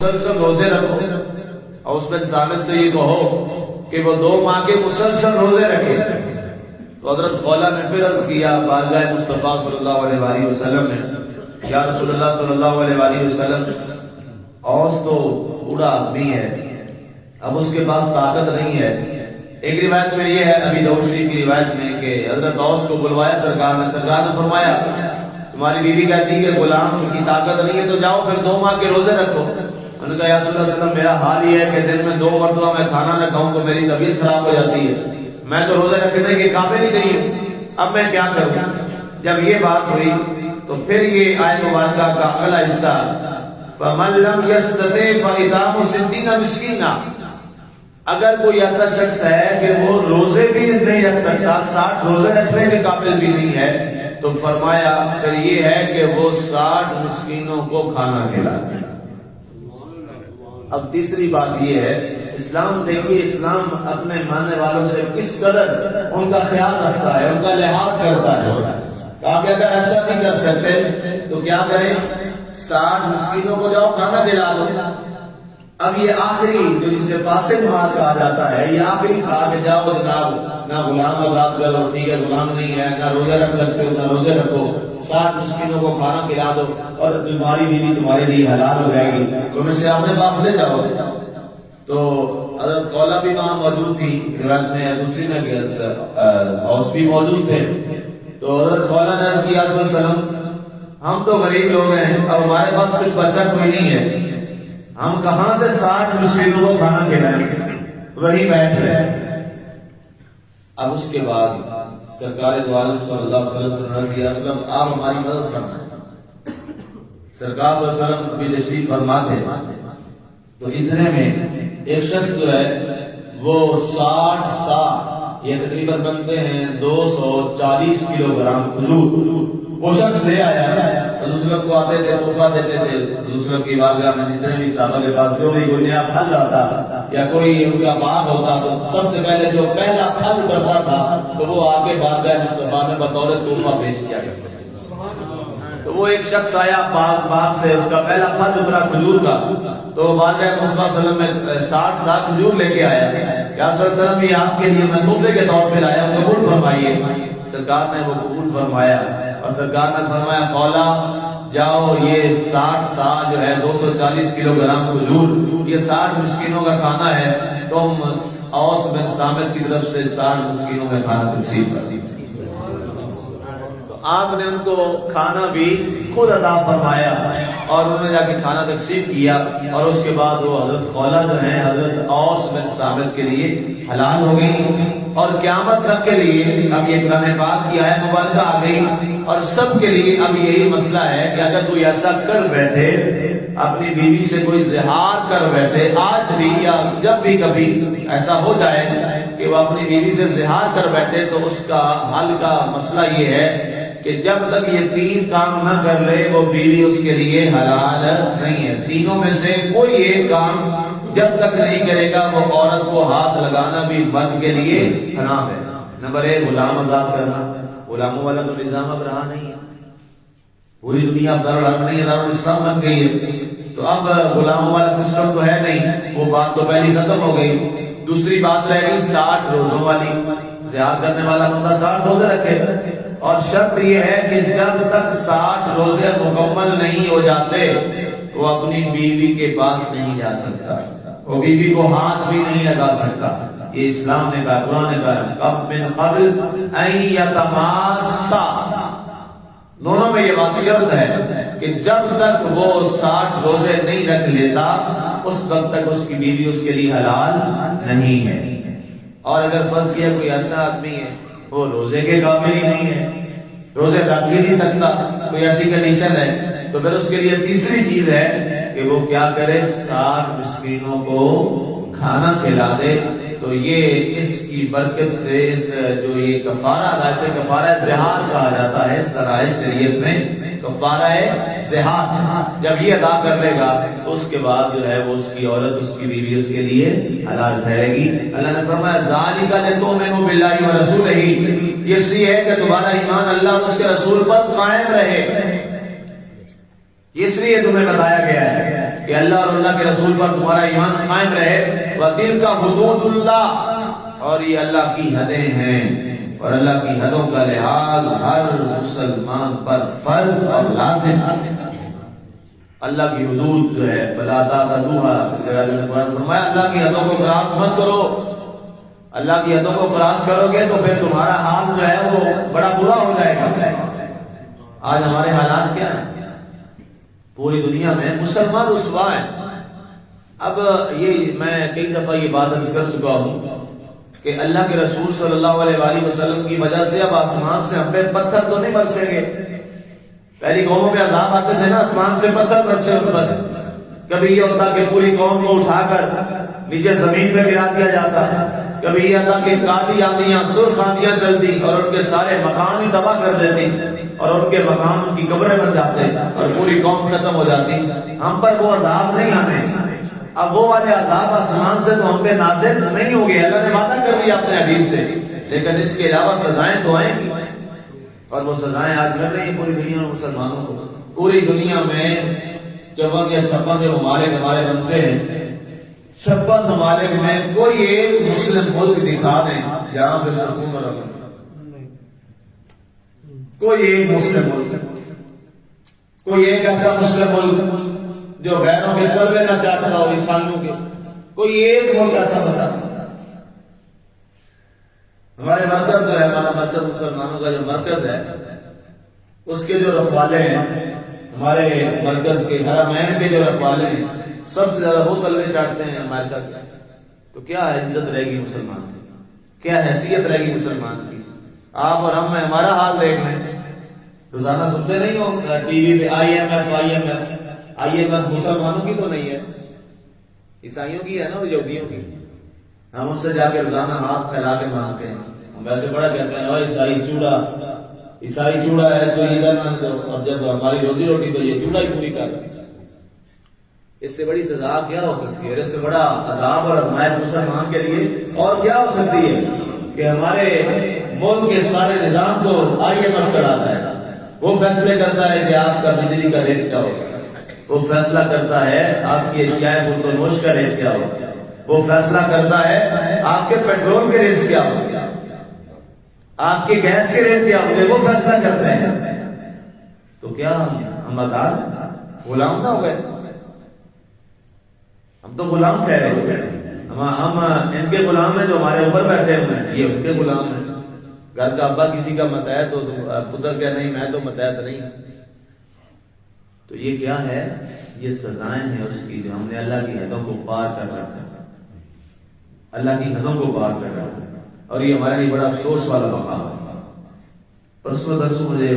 مسلسل روزے رکھو اور اس میں ثابت سے یہ کہو کہ وہ 2 ماہ کے مسلسل روزے رکھے. تو حضرت خولا نے پھر عرض کیا بارگاہ مصطفیٰ صلی اللہ علیہ وآلہ وسلم نے، یا رسول اللہ صلی اللہ علیہ وآلہ وسلم، اوس تو بوڑھا آدمی ہے، اب اس کے پاس طاقت نہیں ہے. ایک روایت میں یہ ہے، ابی داؤد شریف کی روایت میں، کہ حضرت اوس کو بلوایا سرکار نے فرمایا تمہاری بیوی کہتی کہ غلام کی طاقت نہیں ہے تو جاؤ پھر 2 ماہ کے روزے رکھو. انہوں نے کہا یا رسول اللہ صلی اللہ علیہ وسلم میرا حال یہ ہے کہ دن میں 2 مرتبہ میں کھانا نہ کھاؤں تو میری طبیعت خراب ہو جاتی ہے، میں تو روزے رکھنے کے قابل ہی نہیں ہوں، اب میں کیا کروں. جب یہ بات ہوئی تو پھر یہ آیت مبارکہ کا اگلا حصہ فَمَن لَّمْ يَسْتَطِعْ فَإِطْعَامُ 60 مِسْكِينًا، اگر کوئی ایسا شخص ہے کہ وہ روزے بھی نہیں رکھ سکتا، 60 روزے رکھنے کے قابل بھی نہیں ہے، تو فرمایا پھر یہ ہے کہ وہ 60 مسکینوں کو کھانا کھلائے. اب تیسری بات یہ ہے، اسلام دیکھیے، اسلام اپنے ماننے والوں سے کس قدر ان کا خیال رکھتا ہے، ان کا لحاظ کرتا ہے. کہا کہ اگر ایسا نہیں کر سکتے تو کیا کریں، 60 مسکینوں کو جاؤ کھانا کھلا دو. اب یہ آخری جو جسے پاسنگ مار کہا جاتا ہے، یہ آخری تھا کہ جاؤ جناب نہ غلام آزاد کرو، ٹھیک ہے غلام نہیں ہے، نہ روزے رکھ سکتے ہو نہ روزے رکھو، 60 مسکینوں کو کھانا کھلا دو اور تمہاری بیوی تمہارے لیے حلال ہو جائے گی، تم اسے اپنے پاس لے جاؤ. تو حضرت خولا بھی وہاں موجود تھی، روایت میں دوسری میں کہ اوس بھی موجود تھے. تو حضرت خولا نے عرض کیا صلی اللہ علیہ وسلم ہم تو غریب لوگ ہیں، اب ہمارے پاس کچھ بچہ کوئی نہیں ہے، ہم کہاں سے 60 مسکینوں کو کھانا کھلائیں گے. وہی بیٹھ رہے. اب اس کے بعد سرکار دو عالم صلی اللہ علیہ وسلم کی اسلم آپ ہماری مدد کرنا. سرکار صلی اللہ علیہ وسلم ابھی تشریف فرما تھے تو اتنے میں ایک شخص جو ہے وہ 60 سا، یہ تقریباً بنتے ہیں 240 کلو گرام کھجور، وہ شخص لے آیا. رسول کو آتے تھے تحفہ دیتے تھے. رسول کی بارگاہ میں جتنے بھی صحابہ کے پاس جو بھی کوئی نیا پھل لاتا یا کوئی ان کا باغ ہوتا تو سب سے پہلے جو پہلا پھل کرتا تھا تو وہ آ کے بارگاہ مصطفیٰ میں بطور تحفہ پیش کیا گیا. تو وہ ایک شخص آیا باغ سے، اس کا پہلا پھل اترا کھجور کا، تو بارگاہ مصطفیٰ صلی اللہ علیہ وسلم میں 60 سا کھجور لے کے آیا. یا صلی اللہ علیہ وسلم یہ آپ کے لیے میں تحفے کے طور پہ لایا ہوں، قبول فرمائیے. سرکار نے وہ قبول فرمایا اور سرکار نے فرمایا خولا جاؤ یہ 60 سا جو ہے 240 کلو گرام کھجور، یہ 60 مسکینوں کا کھانا ہے، تم اوس بن صامت کی طرف سے 60 مسکینوں کا کھانا تقسیم کر دیجیے. تو آپ نے ان کو کھانا بھی خود عطا فرمایا اور انہوں نے جا کے کھانا تقسیم کیا. اور اس کے بعد وہ حضرت خولا جو ہے حضرت اوس بن صامت کے لیے حلال ہو گئی اور قیامت تک کے لیے اب یہ قرآن پاک کی آیت مبارکہ آ گئی. اور سب کے لیے اب یہی مسئلہ ہے کہ اگر کوئی ایسا کر بیٹھے، اپنی بیوی سے کوئی زہار کر بیٹھے، آج بھی یا جب بھی کبھی ایسا ہو جائے کہ وہ اپنی بیوی سے زہار کر بیٹھے، تو اس کا حل کا مسئلہ یہ ہے کہ جب تک یہ 3 کام نہ کر لے وہ بیوی اس کے لیے حلال نہیں ہے. تینوں میں سے کوئی ایک کام جب تک نہیں کرے گا وہ عورت کو ہاتھ لگانا بھی مرد کے لیے حرام ہے. نمبر 1 غلام آزاد کرنا. غلاموں والا تو نظام اب رہا نہیں ہے، پوری دنیا اب دارالحرب نہیں ہے، دارالاسلام بن گئی ہے. تو اب غلاموں والا سسٹم تو ہے نہیں، وہ بات تو پہلی ختم ہو گئی. دوسری بات رہ گئی 60 روزوں والی. زیادہ کرنے والا بندہ 60 روزے رکھے اور شرط یہ ہے کہ جب تک 60 روزے مکمل نہیں ہو جاتے وہ اپنی بیوی کے پاس نہیں جا سکتا، وہ بیوی کو ہاتھ بھی نہیں لگا سکتا. یہ اسلام نے کہا، قرآن نے کہا اب من قبل ان یتماسا، دونوں میں یہ بات شرط ہے کہ جب تک وہ 60 روزے نہیں رکھ لیتا اس وقت تک اس کی بیوی اس کے لیے حلال نہیں ہے. اور اگر فرض کیا کوئی ایسا آدمی ہے وہ روزے کے قابل ہی نہیں ہے، روزے رکھ ہی نہیں سکتا، کوئی ایسی کنڈیشن ہے، تو پھر اس کے لیے تیسری چیز ہے کہ وہ کیا کرے، 60 مسکینوں کو کھانا کھلا دے. تو یہ اس کی برکت سے اس جو یہ کفارہ ایسے کفارہ زہار کہا جاتا ہے، اس طرح ہے شریعت میں کفارہ زہار، جب یہ ادا کر لے گا تو اس کے بعد جو ہے وہ اس کی عورت، اس کی بیوی اس کے لیے حلال ٹھہرے گی. اللہ نے فرمایا ذالک لتؤمنوا باللہ ورسولہ، یہ اس لیے ہے کہ تمہارا ایمان اللہ اور اس کے رسول پر قائم رہے. اس لیے تمہیں بتایا گیا ہے کہ اللہ اور اللہ کے رسول پر تمہارا ایمان قائم رہے. وَتِلْكَ حُدُودُ اللَّهِ، اور یہ اللہ کی حدیں ہیں، اور اللہ کی حدوں کا لحاظ ہر مسلمان پر فرض اور لازم. اللہ کی حدود جو ہے فَلَا تَعْتَدُوهَا، فرمایا اللہ کی حدوں کو کراس مت کرو. اللہ کی حدوں کو کراس کرو گے تو پھر تمہارا حال جو ہے وہ بڑا برا ہو جائے گا. آج ہمارے حالات کیا ہیں؟ پوری دنیا میں مسلمان رسوا ہیں. اب یہ میں کئی دفعہ یہ بات عرض کر چکا ہوں کہ اللہ کے رسول صلی اللہ علیہ وآلہ وسلم کی وجہ سے اب آسمان سے ہم پہ پتھر تو نہیں برسیں گے. پہلی قوموں پہ عذاب آتے تھے نا، آسمان سے پتھر برسے ان پر. کبھی یہ ہوتا کہ پوری قوم کو اٹھا کر نیچے زمین پہ گرا دیا جاتا، کبھی یہ تھا کہ کالی آندیاں سرخ آندیاں چلتی اور ان کے سارے مکان ہی تباہ کر دیتی اور ان کے مکان ان کی قبریں بن جاتے اور پوری قوم ختم ہو جاتی. ہم پر وہ عذاب نہیں آنے. اب وہ والے عذاب آسمان سے تو ہم پہ نازل نہیں ہو گئے، اللہ نے وعدہ کر دیا اپنے حبیب سے، لیکن اس کے علاوہ سزائیں تو آئیں گی، اور وہ سزائیں آج مل رہی ہیں پوری دنیا میں مسلمانوں کو. پوری دنیا میں 54 یا 56 جو ممالک ہمارے بنتے ہیں، 56 ممالک میں کوئی ایک مسلم ملک دکھا دیں جہاں پہ سکون اور امن. کوئی ایک مسلم ملک، کوئی ایک ایسا مسلم ملک جو غیروں کے تلوے نہ چاہتا ہو، عیسائیوں کے، کوئی ایک ملک ایسا بتا. ہمارے مرکز جو ہے، ہمارا مرکز مسلمانوں کا جو مرکز ہے، اس کے جو رکھوالے ہیں، ہمارے مرکز کے حرمین کے جو رکھوالے ہیں، سب سے زیادہ وہ تلوے چاٹتے ہیں امریکہ کے. تو کیا عزت رہے گی مسلمان کی؟ کیا حیثیت رہے گی مسلمان کی؟ آپ اور ہم میں ہمارا حال دیکھ لیں. روزانہ سنتے نہیں ہو ٹی وی پہ IMF مسلمانوں کی تو نہیں ہے، عیسائیوں کی ہے نا، یہودیوں کی. ہم اس سے جا کے روزانہ ہاتھ پھیلا کے مانگتے ہیں. ہم ویسے بڑا کہتے ہیں عیسائی چوڑا ہے تو ادھر نہ دو، اور جب ہماری روزی روٹی تو یہ چوڑا ہی پوری کر. اس سے بڑی سزا کیا ہو سکتی ہے؟ اس سے بڑا عذاب اور آزمائش مسلمان کے لیے اور کیا ہو سکتی ہے کہ ہمارے ملک کے سارے نظام کو IMF چلاتا ہے. وہ فیصلے کرتا ہے کہ آپ کا بجلی کا ریٹ کیا ہوگا، وہ فیصلہ کرتا ہے آپ کی اشیاء نوش کا ریٹ کیا ہوگا، وہ فیصلہ کرتا ہے آپ کے پیٹرول کے ریٹ کیا ہوگا، آپ کے گیس کے ریٹ کیا ہوگا، وہ فیصلہ کرتے ہیں. تو کیا ہم آزاد غلام نہ ہو گئے؟ ہم تو غلام کہہ رہے ہیں. ہم ان کے غلام ہیں جو ہمارے اوپر بیٹھے ہوئے ہیں، یہ ان کے غلام ہیں. گھر کا ابا کسی کا متحد تو پتر کہہ نہیں میں تو متحد نہیں. تو یہ کیا ہے؟ یہ سزائیں ہیں اس کی جو ہم نے اللہ کی حدوں کو پار کر رکھا ہے، اللہ کی حدوں کو پار کر رکھا ہے. اور یہ ہمارے لیے بڑا افسوس والا مقام ہے. پرسوں درسوں مجھے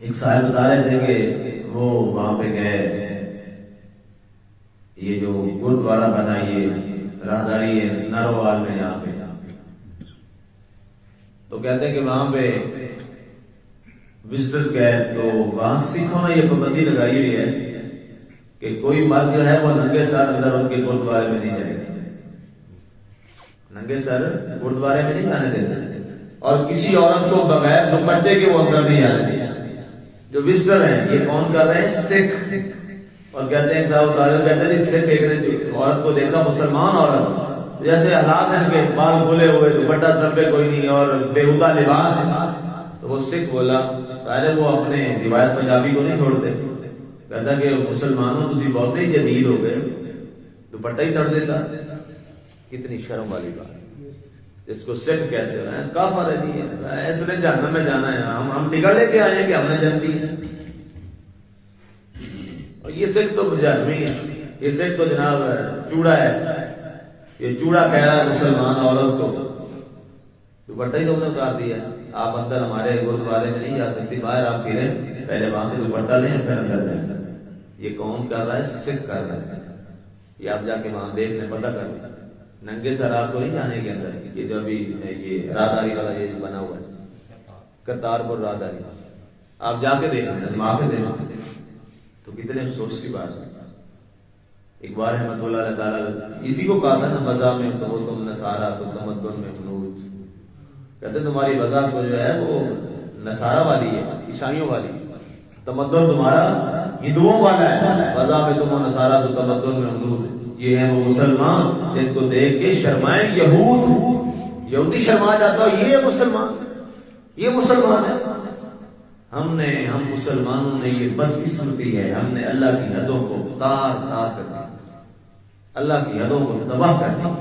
ایک صاحب بتا رہے تھے کہ وہ وہاں پہ گئے، یہ جو گردوارہ بنا یہ راہداری ہے ناروال میں یہاں پہ، تو کہتے ہیں کہ وہاں پہ وزٹرز گئے تو وہاں سکھوں نے یہ پابندی لگائی ہوئی ہے کہ کوئی مرد جو ہے وہ ننگے سر اندر ان کے گردوارے میں نہیں جائے گا، ننگے سر گردوارے میں نہیں جانے دیتے، اور کسی عورت کو بغیر دوپٹے کے وہ اندر نہیں آنے. جو وزٹر ہیں یہ کون کر رہے ہیں؟ سکھ. اور کہتے ہیں صاحب کہتے ہیں سکھ ایک نے عورت کو دیکھا، مسلمان عورت، جیسے حالات ہیں کہ بال کھلے ہوئے، دوپٹہ سر پہ کوئی نہیں اور بےہودہ لباس، تو وہ سکھ بولا ارے وہ اپنے روایت پنجابی کو نہیں چھوڑتے. کہتا کہ مسلمانوں تسی بہت ہی جدید ہو گئے، دوپٹہ ہی سڑ دیتا. کتنی شرم والی بات. اس کو سکھ کہتے ہیں، کافر ہے جی، اس نے جہنم میں جانا ہے. ہم ٹکٹ لے کے آئے ہیں کہ ہم نے جنتی ہے. اور یہ سکھ تو جہنمی ہے، یہ سکھ تو جناب چوڑا ہے. یہ چوڑا کہہ رہا ہے مسلمان عورت کو، دوپٹہ ہی تو نے اتار دیا. آپ اندر ہمارے گردوارے میں نہیں جا سکتی، باہر آپ پھریں، پہلے وہاں سے دوپٹہ لیں پھر اندر جائیں. یہ کون کر رہا ہے؟ سکھ کر رہا ہے. یہ آپ جا کے وہاں دیکھ لیں، پتہ کر لیں. ننگے سر آپ کو نہیں جانے کے اندر. یہ جو ابھی یہ راہداری والا یہ بنا ہوا ہے کرتارپور راہداری، آپ جا کے دیکھیں، وہاں پہ دیکھیں تو کتنے افسوس کی بات ہے. اقبال رحمۃ اللہ علیہ تعالیٰ اسی کو کہا تھا نا، بزا میں تو تم نصارا تو تمدن میں فنوج. کہتے تمہاری بزا کو جو ہے وہ نصارا والی ہے، عیسائیوں والی، تمدن تمہارا ہندوؤں والا ہے، وضع میں تم نصارا تو تمدن میں حدود، یہ ہیں وہ مسلمان جن کو دیکھ کے شرمائیں یہودی شرما جاتا ہو، یہ مسلمان، یہ مسلمان ہے۔ ہم مسلمانوں نے یہ بدقسمتی ہے، ہم نے اللہ کی حدوں کو تار کر دیا، اللہ کی حدوں کو تباہ کر دیا،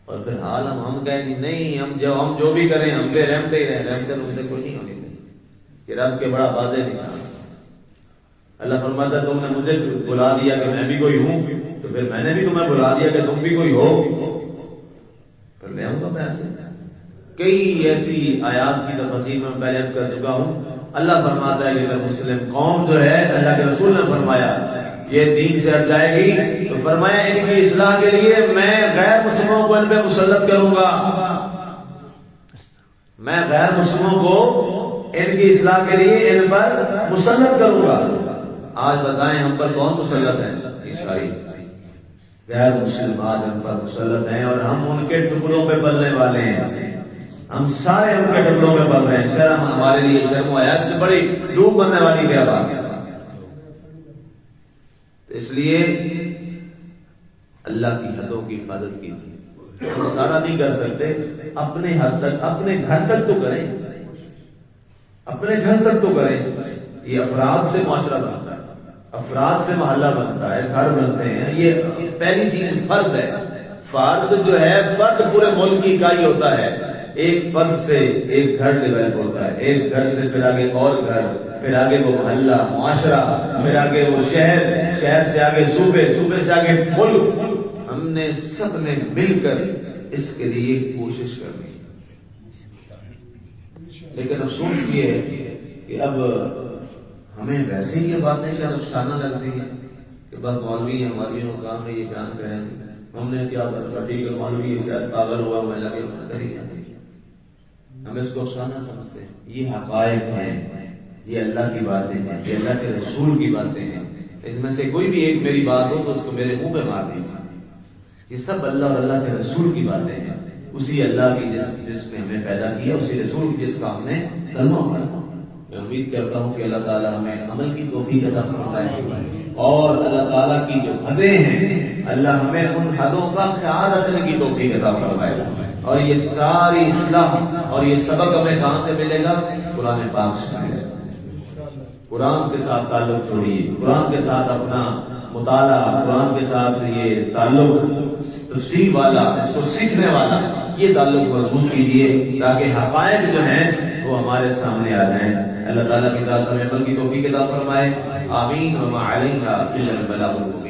اور پھر حال ہم کہیں نہیں، ہم جو بھی کریں ہم پہ رحمتے ہی رہیں، رحمتے ان سے کوئی نہیں ہونی۔ یہ رب کے بڑا واضح نشان۔ اللہ فرماتا ہے تم نے مجھے بلا دیا کہ میں بھی کوئی ہوں، تو پھر میں نے بھی تمہیں بلا دیا کہ تم بھی کوئی ہو، پھر لے آؤں گا میں ایسے۔ کئی ایسی آیات کی تفسیر میں پہلے عرض کر چکا ہوں۔ اللہ فرماتا ہے کہ مسلم قوم جو ہے، اللہ کے رسول نے فرمایا یہ دین سے ہٹ جائے گی تو فرمایا ان کی اصلاح کے لیے میں غیر مسلموں کو ان پہ مسلط کروں گا، میں غیر مسلموں کو ان کی اصلاح کے لیے ان پر مسلط کروں گا۔ آج بتائیں ہم پر کون مسلط ہے؟ عیسائی، غیر مسلم آج ہم پر مسلط ہیں، اور ہم ان کے ٹکڑوں پہ پلنے والے ہیں، ہم سارے ان کے ٹکڑوں پہ پل رہے ہیں۔ شرم ہمارے لیے، شرم و حیات سے بڑی ڈوب بننے والی کیا بات ہے؟ اس لیے اللہ کی حدوں کی حفاظت کیجیے۔ ہم سارا نہیں کر سکتے، اپنے حد تک، اپنے گھر تک تو کریں، اپنے گھر تک تو کریں۔ یہ افراد سے معاشرہ بنتا ہے، افراد سے محلہ بنتا ہے، گھر بنتے ہیں۔ یہ پہلی چیز فرد ہے۔ فرد جو ہے، فرد پورے ملک کی اکائی ہوتا ہے۔ ایک فرد سے ایک گھر ڈیولپ ہوتا ہے، ایک گھر سے پھر آگے اور گھر، پھر آگے وہ محلہ، معاشرہ، پھر آگے وہ شہر، شہر سے آگے صوبے، صوبے سے آگے ملک۔ ہم نے سب نے مل کر اس کے لیے کوشش کرنی، لیکن افسوس یہ ہے کہ اب ہمیں ویسے ہی یہ باتیں شاید افسانہ لگتی ہیں کہ بس مولوی ہیں، مولویوں کا کام ہے یہ بیان کریں، ہم نے کیا کرنا، ٹھیک ہے مولوی شاید پاگل ہوا، میں لگے کری جاتے، ہم اس کو افسانہ سمجھتے ہیں۔ یہ حقائق ہیں، یہ اللہ کی باتیں ہیں، یہ اللہ کے رسول کی باتیں ہیں۔ اس میں سے کوئی بھی ایک میری بات ہو تو اس کو میرے منہ پہ مار دیجیے۔ یہ سب اللہ اور اللہ کے رسول کی باتیں ہیں، اسی اللہ کی جس نے ہمیں پیدا کیا، اسی رسول جس کا ہم نے کلمہ پڑھا۔ میں امید کرتا ہوں کہ اللہ تعالیٰ ہمیں عمل کی توفیق عطا فرمائے، اور اللہ تعالیٰ کی جو حدیں ہیں، اللہ ہمیں ان حدوں کا خیال رکھنے کی توفیق عطا فرمائے۔ اور یہ ساری اصلاح اور یہ سبق ہمیں کہاں سے ملے گا؟ قرآن پاک سے ملے گا۔ قرآن کے ساتھ تعلق چھوڑیے، قرآن کے ساتھ اپنا مطالعہ، قرآن کے ساتھ یہ تعلق تفسیر والا، اس کو سیکھنے والا، یہ تعلق مضبوط کیجیے تاکہ حقائق جو ہیں وہ ہمارے سامنے آ جائیں۔ اللہ تعالیٰ کی ذات ہمیں عمل کی توفیق عطا فرمائے، آمین۔ وما علینا الا البلاغ المبین۔